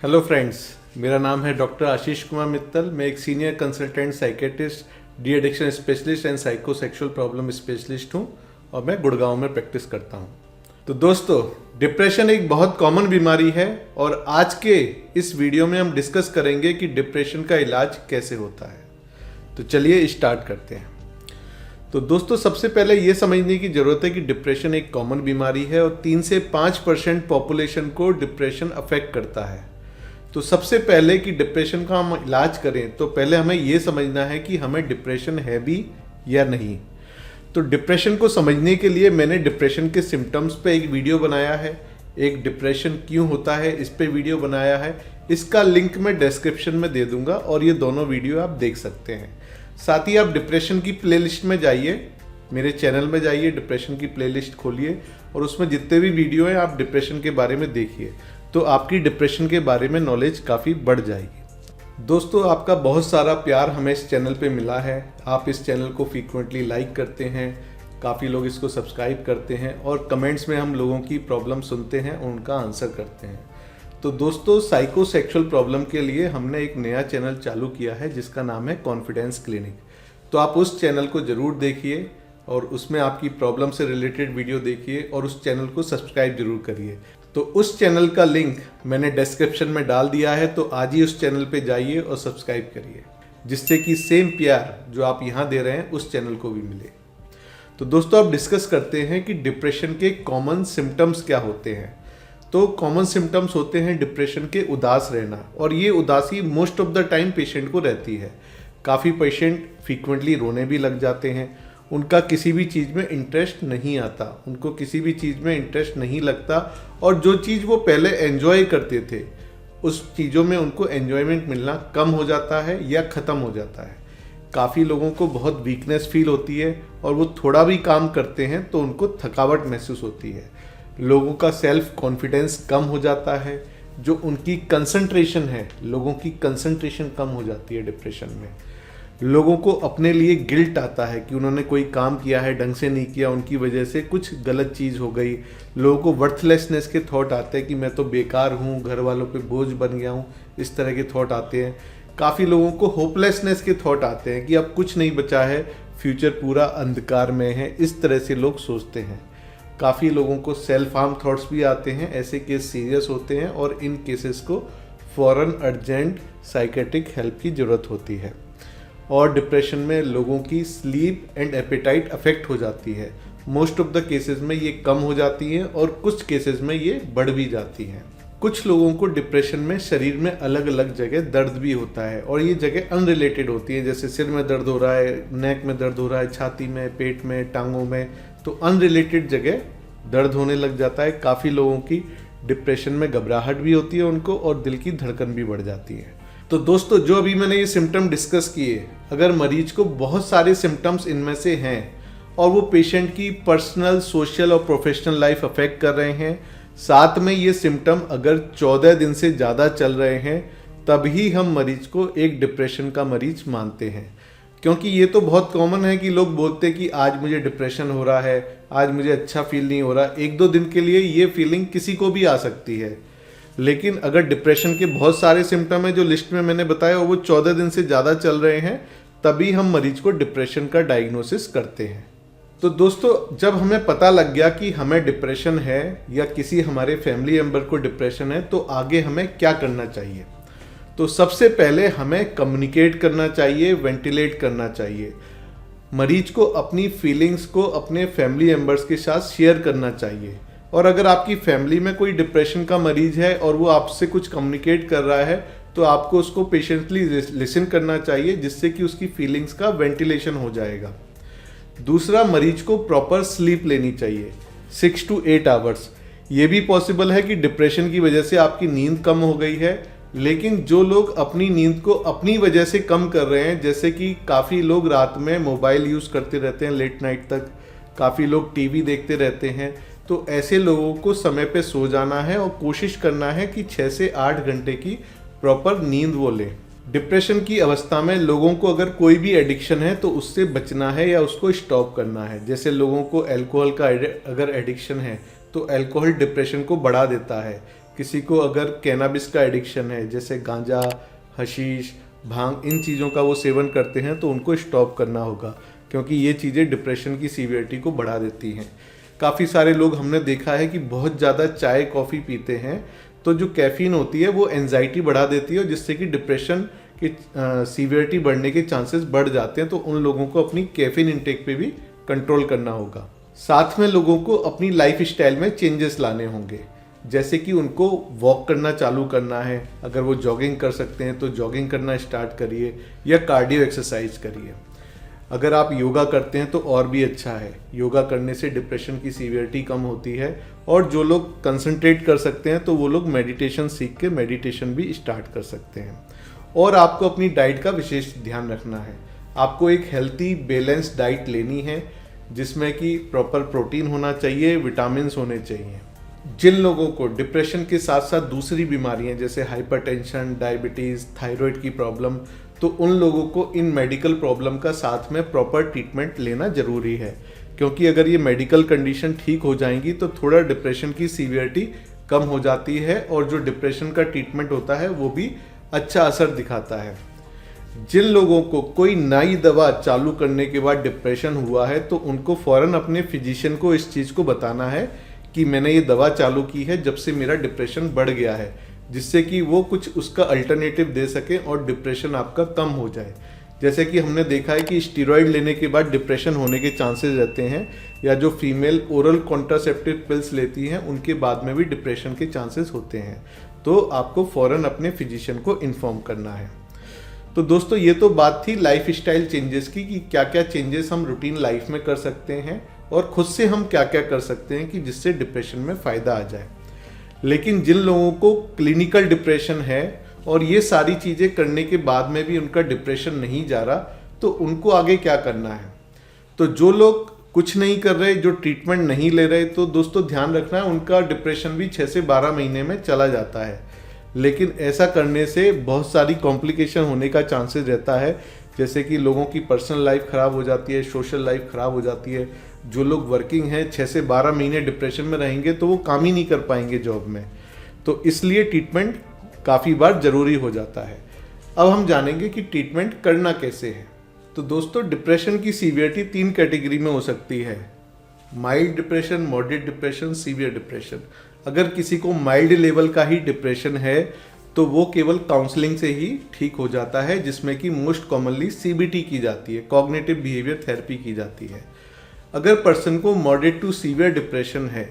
Hello friends, मेरा नाम है डॉक्टर आशीष कुमार मित्तल। मैं एक senior consultant psychiatrist, de addiction specialist and psychosexual problem specialist हूं और मैं गुड़गांव में प्रैक्टिस करता हूं। तो दोस्तों, डिप्रेशन एक बहुत कॉमन बीमारी है और आज के इस वीडियो में हम डिस्कस करेंगे कि डिप्रेशन का इलाज कैसे होता है। तो चलिए स्टार्ट करते हैं। तो दोस्तों, सबसे पहले ये समझने की ज़रूरत है कि डिप्रेशन एक कॉमन बीमारी है और 3 से 5% पॉपुलेशन को डिप्रेशन अफेक्ट करता है। तो सबसे पहले कि डिप्रेशन का हम इलाज करें तो पहले हमें ये समझना है कि हमें डिप्रेशन है भी या नहीं। तो डिप्रेशन को समझने के लिए मैंने डिप्रेशन के सिम्टम्स पे एक वीडियो बनाया है, एक डिप्रेशन क्यों होता है इस पे वीडियो बनाया है। इसका लिंक मैं डिस्क्रिप्शन में दे दूंगा और ये दोनों वीडियो आप देख सकते हैं। साथ ही आप डिप्रेशन की प्लेलिस्ट में जाइए, मेरे चैनल में जाइए, डिप्रेशन की प्लेलिस्ट खोलिए और उसमें जितने भी वीडियो हैं आप डिप्रेशन के बारे में देखिए, तो आपकी डिप्रेशन के बारे में नॉलेज काफ़ी बढ़ जाएगी। दोस्तों, आपका बहुत सारा प्यार हमें इस चैनल पे मिला है। आप इस चैनल को फ्रीक्वेंटली लाइक करते हैं, काफ़ी लोग इसको सब्सक्राइब करते हैं और कमेंट्स में हम लोगों की प्रॉब्लम सुनते हैं और उनका आंसर करते हैं। तो दोस्तों, साइकोसेक्सुअल प्रॉब्लम के लिए हमने एक नया चैनल चालू किया है जिसका नाम है कॉन्फिडेंस क्लिनिक। तो आप उस चैनल को ज़रूर देखिए और उसमें आपकी प्रॉब्लम से रिलेटेड वीडियो देखिए और उस चैनल को सब्सक्राइब जरूर करिए। तो उस चैनल का लिंक मैंने डिस्क्रिप्शन में डाल दिया है, तो आज ही उस चैनल पे जाइए और सब्सक्राइब करिए, जिससे कि सेम प्यार जो आप यहाँ दे रहे हैं उस चैनल को भी मिले। तो दोस्तों, अब डिस्कस करते हैं कि डिप्रेशन के कॉमन सिम्टम्स क्या होते हैं। तो कॉमन सिम्टम्स होते हैं डिप्रेशन के उदास रहना, और ये उदासी most of the time patient को रहती है। काफ़ी पेशेंट फ्रीक्वेंटली रोने भी लग जाते हैं, उनका किसी भी चीज़ में इंटरेस्ट नहीं आता, उनको किसी भी चीज़ में इंटरेस्ट नहीं लगता और जो चीज़ वो पहले एंजॉय करते थे उस चीज़ों में उनको एंजॉयमेंट मिलना कम हो जाता है या ख़त्म हो जाता है। काफ़ी लोगों को बहुत वीकनेस फील होती है और वो थोड़ा भी काम करते हैं तो उनको थकावट महसूस होती है। लोगों का सेल्फ कॉन्फिडेंस कम हो जाता है, जो उनकी कंसंट्रेशन है, लोगों की कंसंट्रेशन कम हो जाती है डिप्रेशन में। लोगों को अपने लिए गिल्ट आता है कि उन्होंने कोई काम किया है, ढंग से नहीं किया, उनकी वजह से कुछ गलत चीज़ हो गई। लोगों को वर्थलेसनेस के थॉट आते हैं कि मैं तो बेकार हूँ, घर वालों पे बोझ बन गया हूँ, इस तरह के थॉट आते हैं। काफ़ी लोगों को होपलेसनेस के थॉट आते हैं कि अब कुछ नहीं बचा है, फ्यूचर पूरा अंधकार में है, इस तरह से लोग सोचते हैं। काफ़ी लोगों को सेल्फ हार्म थॉट्स भी आते हैं। ऐसे केस सीरियस होते हैं और इन केसेस को फ़ौरन अर्जेंट साइकेट्रिक हेल्प की ज़रूरत होती है। और डिप्रेशन में लोगों की स्लीप एंड एपेटाइट अफेक्ट हो जाती है। मोस्ट ऑफ द केसेस में ये कम हो जाती हैं और कुछ केसेस में ये बढ़ भी जाती हैं। कुछ लोगों को डिप्रेशन में शरीर में अलग अलग जगह दर्द भी होता है और ये जगह अनरिलेटेड होती है, जैसे सिर में दर्द हो रहा है, नेक में दर्द हो रहा है, छाती में, पेट में, टांगों में, तो अनरिलेटेड जगह दर्द होने लग जाता है। काफ़ी लोगों की डिप्रेशन में घबराहट भी होती है उनको और दिल की धड़कन भी बढ़ जाती है। तो दोस्तों, जो अभी मैंने ये सिम्टम डिस्कस किए, अगर मरीज को बहुत सारे सिम्टम्स इनमें से हैं और वो पेशेंट की पर्सनल, सोशल और प्रोफेशनल लाइफ अफेक्ट कर रहे हैं, साथ में ये सिम्टम अगर 14 दिन से ज़्यादा चल रहे हैं, तभी हम मरीज को एक डिप्रेशन का मरीज मानते हैं। क्योंकि ये तो बहुत कॉमन है कि लोग बोलते हैं कि आज मुझे डिप्रेशन हो रहा है, आज मुझे अच्छा फील नहीं हो रहा। 1-2 दिन के लिए ये फीलिंग किसी को भी आ सकती है, लेकिन अगर डिप्रेशन के बहुत सारे सिम्टम हैं जो लिस्ट में मैंने बताया और वो 14 दिन से ज़्यादा चल रहे हैं, तभी हम मरीज को डिप्रेशन का डायग्नोसिस करते हैं। तो दोस्तों, जब हमें पता लग गया कि हमें डिप्रेशन है या किसी हमारे फैमिली मेंबर को डिप्रेशन है, तो आगे हमें क्या करना चाहिए। तो सबसे पहले हमें कम्युनिकेट करना चाहिए, वेंटिलेट करना चाहिए। मरीज को अपनी फीलिंग्स को अपने फैमिली मेंबर्स के साथ शेयर करना चाहिए। और अगर आपकी फैमिली में कोई डिप्रेशन का मरीज है और वो आपसे कुछ कम्युनिकेट कर रहा है, तो आपको उसको पेशेंटली लिसन करना चाहिए, जिससे कि उसकी फीलिंग्स का वेंटिलेशन हो जाएगा। दूसरा, मरीज को प्रॉपर स्लीप लेनी चाहिए, 6 to 8 आवर्स। ये भी पॉसिबल है कि डिप्रेशन की वजह से आपकी नींद कम हो गई है, लेकिन जो लोग अपनी नींद को अपनी वजह से कम कर रहे हैं, जैसे कि काफ़ी लोग रात में मोबाइल यूज़ करते रहते हैं लेट नाइट तक, काफ़ी लोग टीवी देखते रहते हैं, तो ऐसे लोगों को समय पे सो जाना है और कोशिश करना है कि 6 से 8 घंटे की प्रॉपर नींद वो लें। डिप्रेशन की अवस्था में लोगों को अगर कोई भी एडिक्शन है तो उससे बचना है या उसको स्टॉप करना है। जैसे लोगों को अल्कोहल का अगर एडिक्शन है तो अल्कोहल डिप्रेशन को बढ़ा देता है। किसी को अगर कैनाबिस का एडिक्शन है, जैसे गांजा, हशीश, भांग, इन चीज़ों का वो सेवन करते हैं, तो उनको स्टॉप करना होगा, क्योंकि ये चीज़ें डिप्रेशन की सीवियरिटी को बढ़ा देती हैं। काफ़ी सारे लोग हमने देखा है कि बहुत ज़्यादा चाय कॉफ़ी पीते हैं, तो जो कैफ़ीन होती है वो एंजाइटी बढ़ा देती है, जिससे कि डिप्रेशन की सीवियरिटी बढ़ने के चांसेस बढ़ जाते हैं। तो उन लोगों को अपनी कैफ़ीन इंटेक पे भी कंट्रोल करना होगा। साथ में लोगों को अपनी लाइफ स्टाइल में चेंजेस लाने होंगे, जैसे कि उनको वॉक करना चालू करना है। अगर वो जॉगिंग कर सकते हैं तो जॉगिंग करना स्टार्ट करिए, या कार्डियो एक्सरसाइज करिए। अगर आप योगा करते हैं तो और भी अच्छा है। योगा करने से डिप्रेशन की सीवियरिटी कम होती है। और जो लोग कंसंट्रेट कर सकते हैं तो वो लोग मेडिटेशन सीख के मेडिटेशन भी स्टार्ट कर सकते हैं। और आपको अपनी डाइट का विशेष ध्यान रखना है। आपको एक हेल्थी बैलेंस डाइट लेनी है, जिसमें कि प्रॉपर प्रोटीन होना चाहिए, विटामिन्स होने चाहिए। जिन लोगों को डिप्रेशन के साथ साथ दूसरी बीमारियां जैसे हाइपरटेंशन, डायबिटीज़, थायराइड की प्रॉब्लम, तो उन लोगों को इन मेडिकल प्रॉब्लम का साथ में प्रॉपर ट्रीटमेंट लेना ज़रूरी है। क्योंकि अगर ये मेडिकल कंडीशन ठीक हो जाएंगी तो थोड़ा डिप्रेशन की सीवियरिटी कम हो जाती है, और जो डिप्रेशन का ट्रीटमेंट होता है वो भी अच्छा असर दिखाता है। जिन लोगों को कोई नई दवा चालू करने के बाद डिप्रेशन हुआ है, तो उनको फ़ौरन अपने फिजिशियन को इस चीज़ को बताना है कि मैंने ये दवा चालू की है जब से मेरा डिप्रेशन बढ़ गया है, जिससे कि वो कुछ उसका अल्टरनेटिव दे सके और डिप्रेशन आपका कम हो जाए। जैसे कि हमने देखा है कि स्टीरॉयड लेने के बाद डिप्रेशन होने के चांसेस रहते हैं, या जो फीमेल ओरल कॉन्ट्रासेप्टिव पिल्स लेती हैं उनके बाद में भी डिप्रेशन के चांसेस होते हैं। तो आपको फ़ौरन अपने फिजिशियन को इन्फॉर्म करना है। तो दोस्तों, ये तो बात थी लाइफ स्टाइल चेंजेस की, कि क्या क्या चेंजेस हम रूटीन लाइफ में कर सकते हैं और खुद से हम क्या क्या कर सकते हैं कि जिससे डिप्रेशन में फ़ायदा आ जाए। लेकिन जिन लोगों को क्लिनिकल डिप्रेशन है और ये सारी चीज़ें करने के बाद में भी उनका डिप्रेशन नहीं जा रहा, तो उनको आगे क्या करना है। तो जो लोग कुछ नहीं कर रहे, जो ट्रीटमेंट नहीं ले रहे, तो दोस्तों ध्यान रखना है, उनका डिप्रेशन भी 6 से 12 महीने में चला जाता है। लेकिन ऐसा करने से बहुत सारी कॉम्प्लिकेशन होने का चांसेस रहता है, जैसे कि लोगों की पर्सनल लाइफ ख़राब हो जाती है, सोशल लाइफ ख़राब हो जाती है। जो लोग वर्किंग हैं 6 से 12 महीने डिप्रेशन में रहेंगे तो वो काम ही नहीं कर पाएंगे जॉब में। तो इसलिए ट्रीटमेंट काफ़ी बार ज़रूरी हो जाता है। अब हम जानेंगे कि ट्रीटमेंट करना कैसे है। तो दोस्तों, डिप्रेशन की सीवियरिटी 3 कैटेगरी में हो सकती है: mild depression, moderate depression, severe depression. अगर किसी को माइल्ड लेवल का ही डिप्रेशन है तो वो केवल काउंसलिंग से ही ठीक हो जाता है, जिसमें कि मोस्ट कॉमनली सीबीटी की जाती है, कॉग्निटिव बिहेवियर थेरेपी की जाती है। अगर पर्सन को मॉडरेट टू सीवियर डिप्रेशन है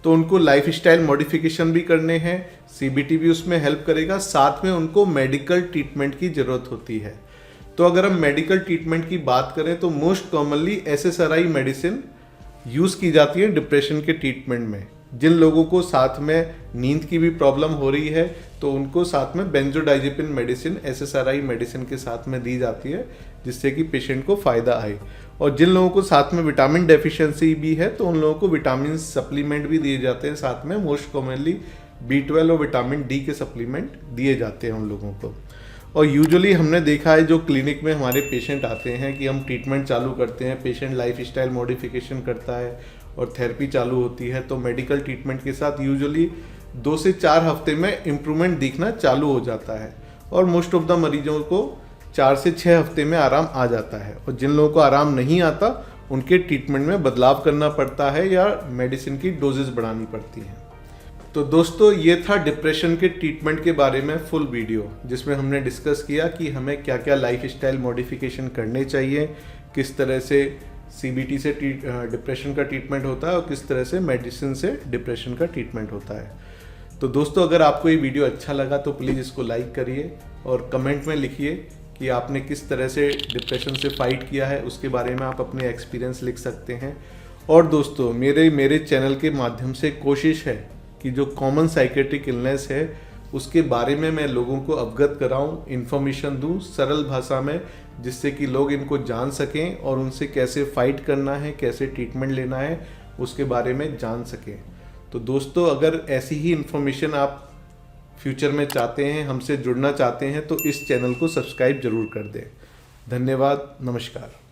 तो उनको लाइफ स्टाइल मॉडिफिकेशन भी करने हैं, सीबीटी भी उसमें हेल्प करेगा, साथ में उनको मेडिकल ट्रीटमेंट की ज़रूरत होती है। तो अगर हम मेडिकल ट्रीटमेंट की बात करें तो most commonly SSRI medicine use की जाती है डिप्रेशन के ट्रीटमेंट में। जिन लोगों को साथ में नींद की भी प्रॉब्लम हो रही है तो उनको साथ में बेंजोडाइजेपिन मेडिसिन एसएसआरआई मेडिसिन के साथ में दी जाती है, जिससे कि पेशेंट को फ़ायदा आए। और जिन लोगों को साथ में विटामिन डेफिशिएंसी भी है तो उन लोगों को विटामिन सप्लीमेंट भी दिए जाते हैं साथ में। मोस्ट कॉमनली B12 और विटामिन डी के सप्लीमेंट दिए जाते हैं उन लोगों को। और यूजुअली हमने देखा है जो क्लिनिक में हमारे पेशेंट आते हैं कि हम ट्रीटमेंट चालू करते हैं, पेशेंट लाइफ स्टाइल मॉडिफिकेशन करता है और थेरेपी चालू होती है, तो मेडिकल ट्रीटमेंट के साथ यूजुअली 2 से 4 हफ्ते में इम्प्रूवमेंट दिखना चालू हो जाता है। और मोस्ट ऑफ द मरीजों को 4 से 6 हफ्ते में आराम आ जाता है। और जिन लोगों को आराम नहीं आता उनके ट्रीटमेंट में बदलाव करना पड़ता है या मेडिसिन की डोजेस बढ़ानी पड़ती हैं। तो दोस्तों, ये था डिप्रेशन के ट्रीटमेंट के बारे में फुल वीडियो, जिसमें हमने डिस्कस किया कि हमें क्या क्या लाइफ स्टाइल मॉडिफिकेशन करने चाहिए, किस तरह से सीबीटी से डिप्रेशन का ट्रीटमेंट होता है और किस तरह से मेडिसिन से डिप्रेशन का ट्रीटमेंट होता है। तो दोस्तों, अगर आपको ये वीडियो अच्छा लगा तो प्लीज़ इसको लाइक करिए और कमेंट में लिखिए कि आपने किस तरह से डिप्रेशन से फाइट किया है, उसके बारे में आप अपने एक्सपीरियंस लिख सकते हैं। और दोस्तों, मेरे चैनल के माध्यम से कोशिश है कि जो कॉमन साइकेट्रिक इलनेस है उसके बारे में मैं लोगों को अवगत कराऊं, इन्फॉर्मेशन दूं सरल भाषा में, जिससे कि लोग इनको जान सकें और उनसे कैसे फाइट करना है, कैसे ट्रीटमेंट लेना है, उसके बारे में जान सकें। तो दोस्तों, अगर ऐसी ही इन्फॉर्मेशन आप फ्यूचर में चाहते हैं, हमसे जुड़ना चाहते हैं, तो इस चैनल को सब्सक्राइब जरूर कर दें। धन्यवाद, नमस्कार।